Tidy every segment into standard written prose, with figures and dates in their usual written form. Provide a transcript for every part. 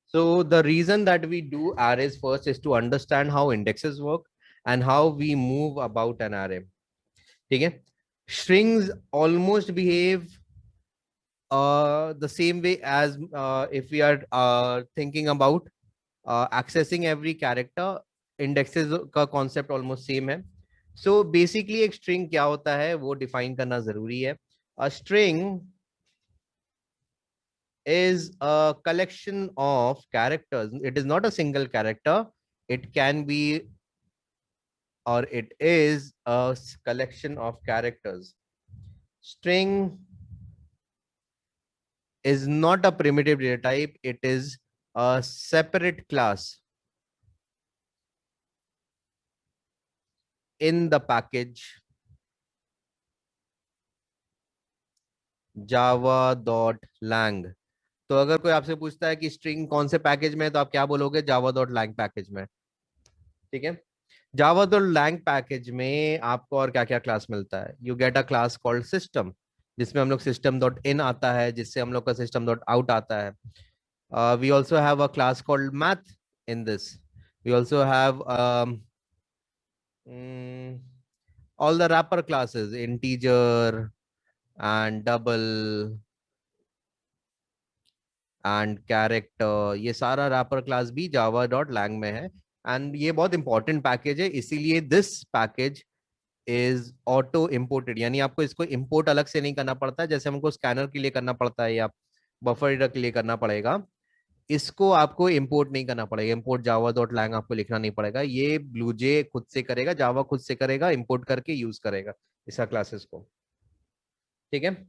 So the reason that we do arrays first is to understand how indexes work and how we move about an array. ठीक है? Strings almost behave the same way as if we are thinking about accessing every character. Indexes का concept almost same है. So basically एक string क्या होता है वो define करना जरूरी है. A string is a collection of characters. It is not a single character. It can be or it is a collection of characters. String is not a primitive data type. It is a separate class in the package java.lang. तो अगर कोई आपसे पूछता है कि string कौन से package में है तो आप क्या बोलोगे? java.lang पैकेज में. ठीक है. java.lang पैकेज में आपको और क्या क्या क्लास मिलता है? You get a class called system, जिसमें हम लोग system डॉट इन आता है, जिससे हम लोग का system डॉट आउट आता है. We also have a class called math in this. We also have all the wrapper classes, integer and double and character. ये सारा wrapper class भी java.lang में है. And ये बहुत important package है, इसीलिए this package is auto imported. यानी आपको इसको import अलग से नहीं करना पड़ता है, जैसे हमको स्कैनर के लिए करना पड़ता है या बफर रीडर के लिए करना पड़ेगा. इसको आपको इंपोर्ट नहीं करना पड़ेगा. इंपोर्ट जावा डॉट लैंग आपको लिखना नहीं पड़ेगा. ये ब्लूजे खुद से करेगा, जावा खुद से करेगा, इंपोर्ट करके यूज करेगा इसका क्लासेस को. ठीक है.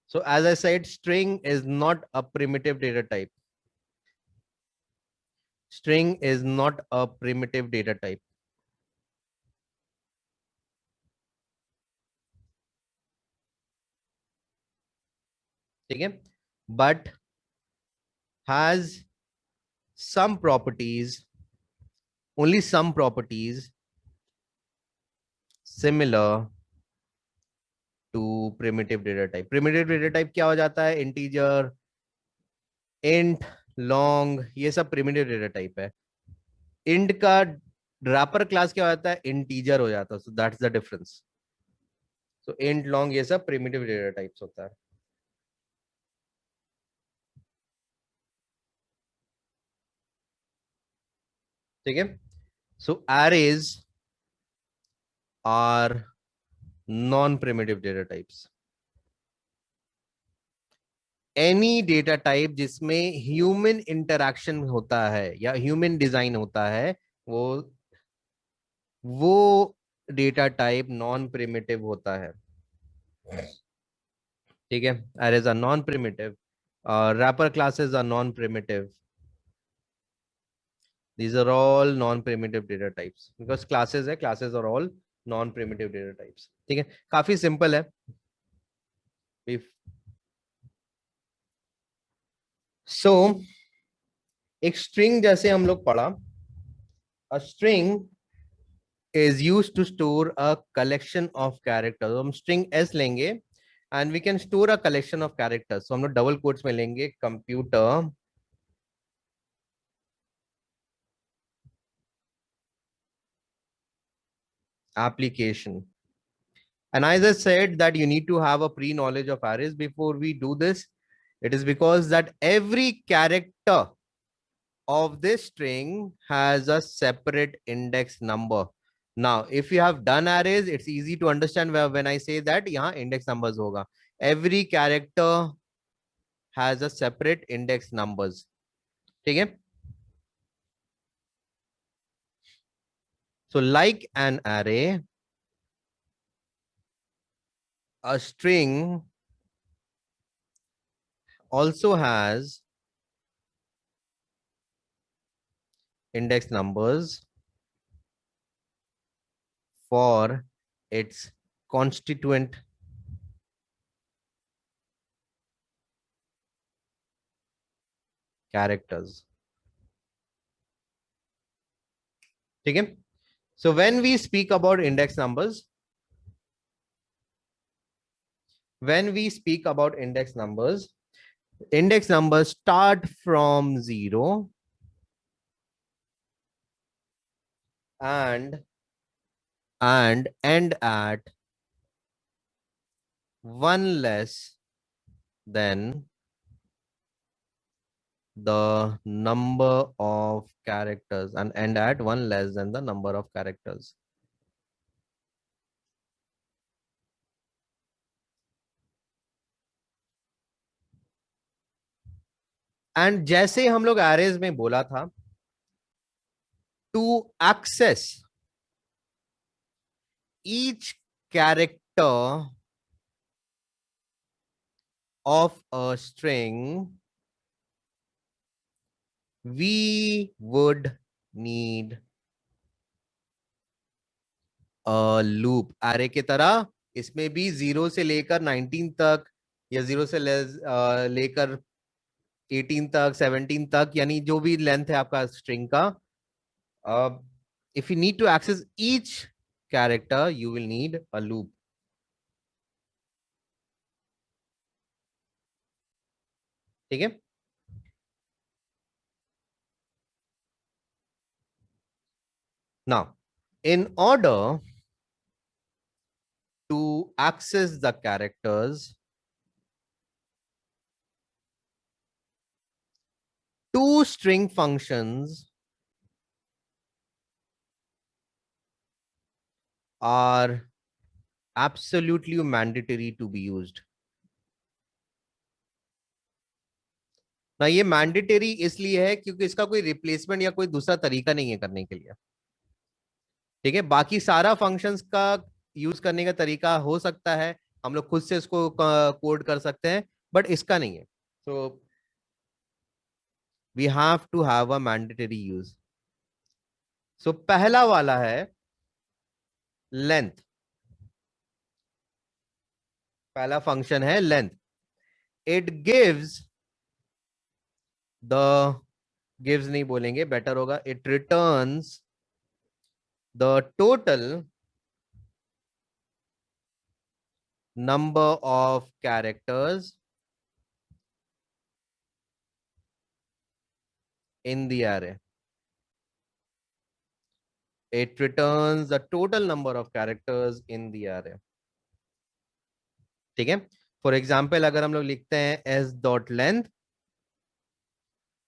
So as I said, string is not a primitive data type. String is not a primitive data type. ठीक है. But has some properties, only some properties similar to primitive data type. Primitive data type क्या हो जाता है? Integer, int, long, ये सब primitive data type है. int का wrapper class क्या होता है? Integer हो जाता है. So that's the difference. So int, long ये सब primitive data types होता है. ठीक है. So arrays are non-primitive data types. Any data type जिसमें human interaction होता है या human design होता है, वो डेटा टाइप नॉन प्रिमिटिव होता है. ठीक है. arrays are non primitive, wrapper classes are non primitive. These are all non primitive data types because classes है, classes are all non primitive data types. ठीक है. काफी सिंपल है. So एक स्ट्रिंग जैसे हम लोग पढ़ा, a string is used to store a collection of characters. तो हम string s लेंगे and we can store a collection of characters. So हम लोग डबल कोट्स में लेंगे computer application. And as I said that you need to have a pre-knowledge of arrays before we do this. It is because that every character of this string has a separate index number. Now, if you have done arrays, it's easy to understand when I say that यहाँ index numbers होगा. Every character has a separate index numbers. ठीक है? So like an array, a string also has index numbers for its constituent characters. ठीक है. So when we speak about index numbers, when we speak about index numbers start from 0 and end at 1 less than the number of characters and end at 1 less than the number of characters. And जैसे हम लोग arrays में बोला था, to access each character of a string we would need a loop. Array की तरह इसमें भी 0 से लेकर 19 तक या 0 से लेकर 18 तक 17 तक, यानी जो भी लेंथ है आपका स्ट्रिंग का, if you need to access each character you will need a loop. ठीक है। Now, in order to access the characters, two string functions are absolutely mandatory to be used. ना ये मैंडेटरी इसलिए है क्योंकि इसका कोई रिप्लेसमेंट या कोई दूसरा तरीका नहीं है करने के लिए। ठीक है, बाकी सारा फंक्शंस का यूज करने का तरीका हो सकता है, हम लोग खुद से इसको कोड कर सकते हैं, बट इसका नहीं है। So we have to have a mandatory use. So पहला वाला है लेंथ। पहला फंक्शन है length. It gives the, gives नहीं बोलेंगे, बेटर होगा, it returns the total number of characters in the array. It returns the total number of characters in the array. ठीक है। फॉर एग्जाम्पल अगर हम लोग लिखते हैं s डॉट लेंथ,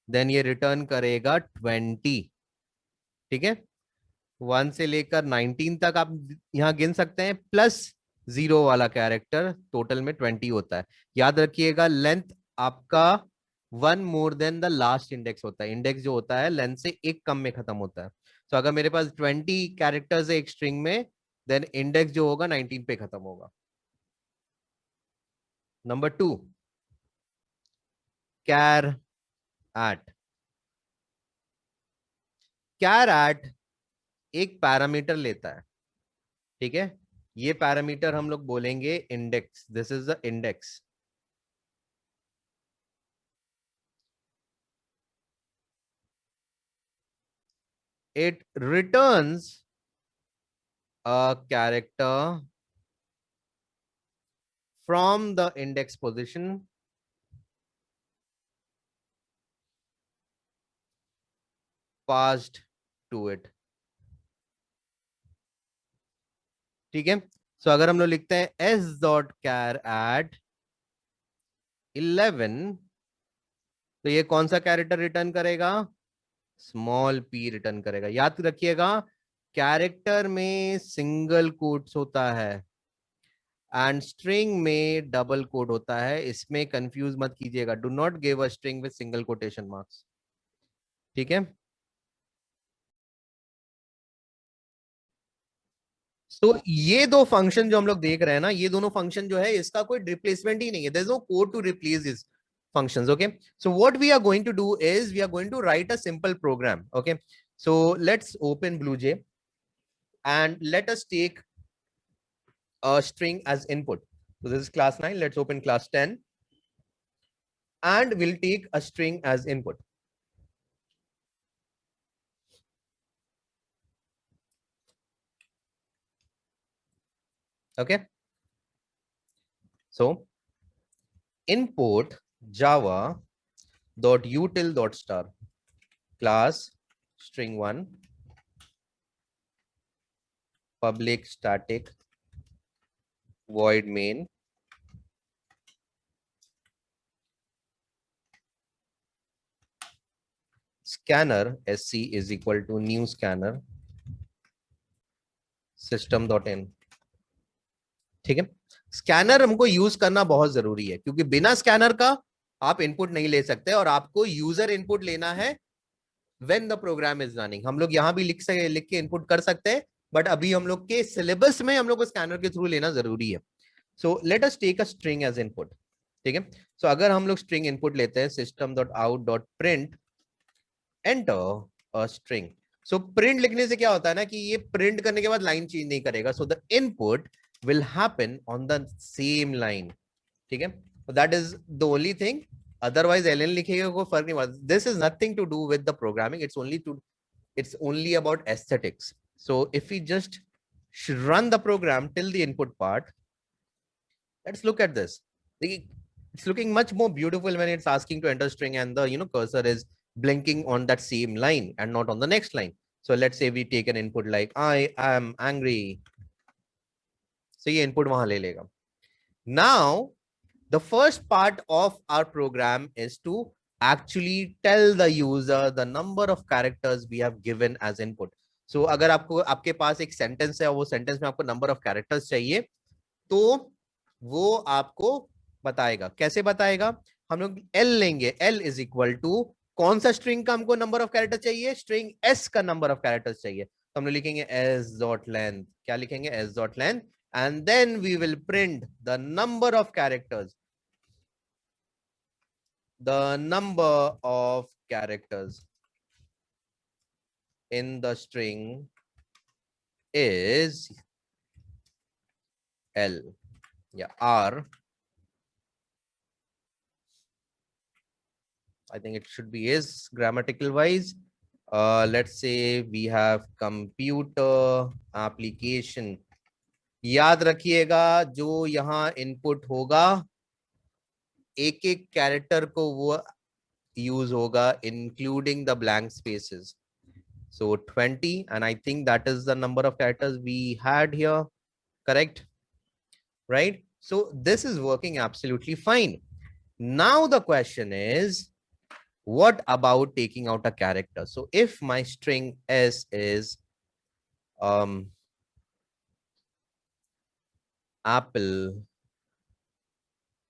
देन ये रिटर्न करेगा 20। ठीक है, 1 से लेकर 19 तक आप यहां गिन सकते हैं, प्लस 0 वाला कैरेक्टर, टोटल में 20 होता है। याद रखिएगा लेंथ आपका 1 more than the last index होता है। इंडेक्स जो होता है लेंथ से एक कम में खत्म होता है। तो अगर मेरे पास 20 कैरेक्टर्स है एक स्ट्रिंग में, देन इंडेक्स जो होगा 19 पे खत्म होगा। Number 2, char at. Char at एक पैरामीटर लेता है। ठीक है, ये पैरामीटर हम लोग बोलेंगे index. This is the index. It returns a character from the index position passed to it. ठीक है, सो अगर हम लोग लिखते हैं s डॉट कैर एट 11, तो ये कौन सा कैरेक्टर रिटर्न करेगा? स्मॉल p रिटर्न करेगा। याद रखिएगा, कैरेक्टर में सिंगल कोट्स होता है एंड स्ट्रिंग में डबल कोट होता है। इसमें कंफ्यूज मत कीजिएगा। Do not give a string with single quotation marks. ठीक है, तो ये दो फंक्शन जो हम लोग देख रहे हैं ना, ये दोनों फंक्शन जो है इसका कोई रिप्लेसमेंट ही नहीं है। There is no code to replace this functions. Okay, so what we are going to do is we are going to write a simple program. Okay, so let's open BlueJ and let us take a string as input. So this is class 9. Let's open class 10 and we'll take a string as input. Okay, so import java dot util dot star class string1 public static void main scanner sc is equal to new scanner system dot in। ठीक है, scanner हमको use करना बहुत जरूरी है क्योंकि बिना scanner का आप इनपुट नहीं ले सकते और आपको यूजर इनपुट लेना है when the program is running. हम लोग यहाँ भी लिख के इनपुट कर सकते हैं बट अभी हम लोग के सिलेबस में हम लोग को स्कैनर के थ्रू लेना जरूरी है। So let us take a string as input. ठीक है, सो अगर हम लोग स्ट्रिंग इनपुट लेते हैं system dot out dot print enter a string. So print लिखने से क्या होता है ना कि ये प्रिंट करने के बाद लाइन चेंज नहीं करेगा, so the input will happen on the same line। ठीक है, that is the only thing, otherwise ln लिखेगा कोई फर्क नहीं पड़ता। this is nothing to do with the programming, it's only about aesthetics। so if we just run the program till the input part, let's look at this। it's looking much more beautiful when it's asking to enter string and the cursor is blinking on that same line and not on the next line। so let's say we take an input like I am angry, so ये input वहां ले लेगा। now the first part of our program is to actually tell the user the number of characters we have given as input। so अगर आपको आपके पास एक sentence है और वो सेंटेंस में आपको नंबर ऑफ कैरेक्टर्स चाहिए तो वो आपको बताएगा। कैसे बताएगा? हम लोग l लेंगे, l इज इक्वल टू कौन सा स्ट्रिंग का हमको नंबर ऑफ कैरेक्टर चाहिए, स्ट्रिंग s का नंबर ऑफ कैरेक्टर्स चाहिए, तो हम लोग लिखेंगे s डॉट लेंथ। क्या लिखेंगे? s dot length and then we will print the number of characters, the number of characters in the string is L, yeah, R, I think it should be is grammatical wise। let's say we have computer application। याद रखिएगा जो यहाँ input होगा एक एक character को वो use होगा including the blank spaces. so 20 and I think that is the number of characters we had here, correct? Right, so this is working absolutely fine। now the question is what about taking out a character? so if my string s is Apple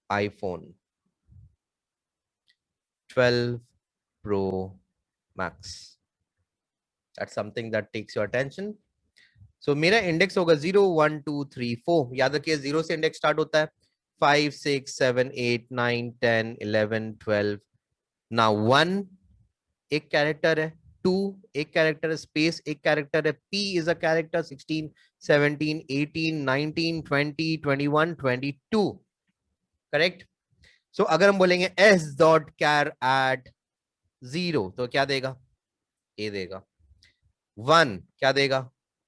iPhone 12 Pro Max, that's something that takes your attention। so मेरा index होगा 0 1 2 3 4। याद रखिए 0 से index start होता है, 5 6 7 8 9 10 11 12। now 1 एक character है, 2 एक कैरेक्टर है, स्पेस एक कैरेक्टर है, P is a character, 16 17 18 19 20 21 22, correct. So अगर हम बोलेंगे s डॉट कैर एट 0 तो क्या देगा? A देगा। 1 क्या देगा?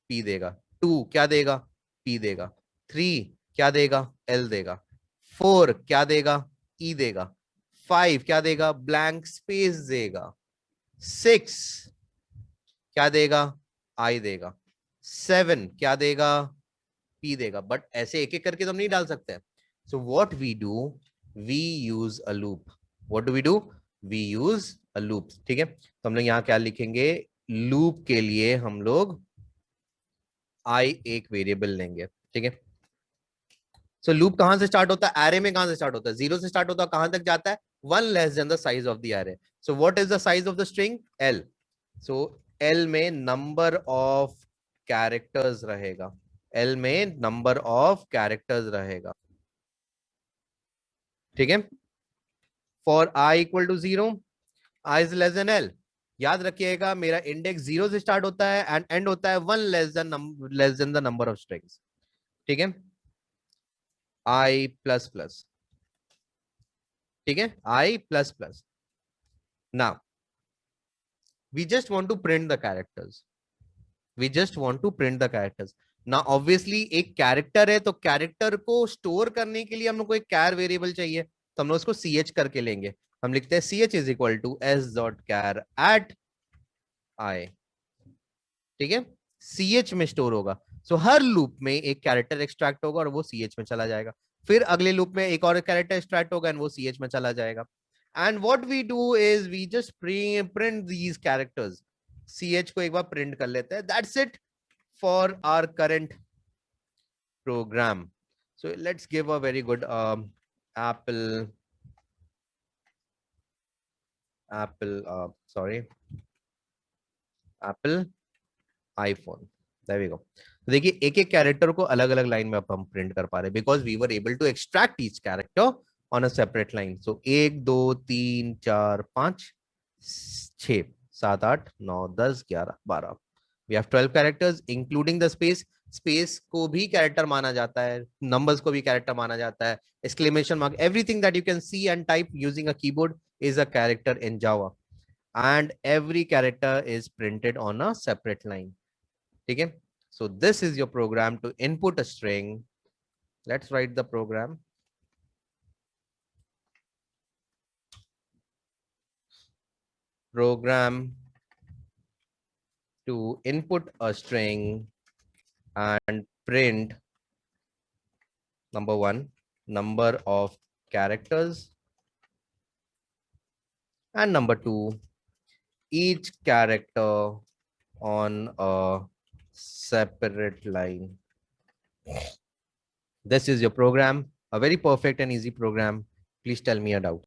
P देगा। 2 क्या देगा? P देगा। 3 क्या देगा? L देगा। 4 क्या देगा? E देगा। 5 क्या देगा? ब्लैंक स्पेस देगा। 6 क्या देगा? I देगा। 7 क्या देगा? P देगा। बट ऐसे एक एक करके तो हम नहीं डाल सकते। So what we do, we use a loop. What do we do? We use a loop. ठीक है, तो हम लोग यहाँ क्या लिखेंगे? लूप के लिए हम लोग I एक वेरिएबल लेंगे। ठीक है, सो लूप कहां से स्टार्ट होता है? एरे में कहां से स्टार्ट होता है? 0 से स्टार्ट होता है, कहां तक जाता है? 1 less than the size of the array. So what is the size of the string? L। So L में नंबर ऑफ कैरेक्टर्स रहेगा, L में नंबर ऑफ कैरेक्टर्स रहेगा। ठीक है, for I equal to 0, I is less than L। याद रखिएगा मेरा index 0 से स्टार्ट होता है एंड एंड होता है 1 less than the number of strings. ठीक है, I प्लस प्लस। ठीक है, I plus plus. Now we just want to print the characters, we just want to print the characters। now obviously एक character है तो character को store करने के लिए हम लोग को एक कैर वेरिएबल चाहिए। तो हम लोग इसको ch करके लेंगे। हम लिखते हैं ch is equal to s.char at I, ठीक है, ch में स्टोर होगा। सो हर लूप में एक कैरेक्टर एक्सट्रैक्ट होगा और वो ch में चला जाएगा, फिर अगले लूप में एक और कैरेक्टर एक्सट्रैक्ट होगा एंड वो ch में चला जाएगा। And what we do is we just print these characters, ch को एक बार प्रिंट कर लेते हैं, that's it for our current program. So let's give a very good Apple, sorry, Apple iPhone. There we go. तो देखिए एक एक कैरेक्टर को अलग अलग लाइन में अब हम प्रिंट कर पा रहे हैं because we were able to extract each character on a separate line. So 1 2 3 4 5 6 7 8 9 10 11 12, we have 12 characters including the space. Space को भी कैरेक्टर माना जाता है, नंबर्स को भी कैरेक्टर माना जाता है, exclamation mark, everything that you can see and type using a keyboard is a character in Java, and every character is printed on a separate line, ठीक है। So this is your program to input a string. Let's write the program. Program to input a string and print number 1 number of characters, and number 2 each character on a separate line. This is your program, a very perfect and easy program. Please tell me a doubt.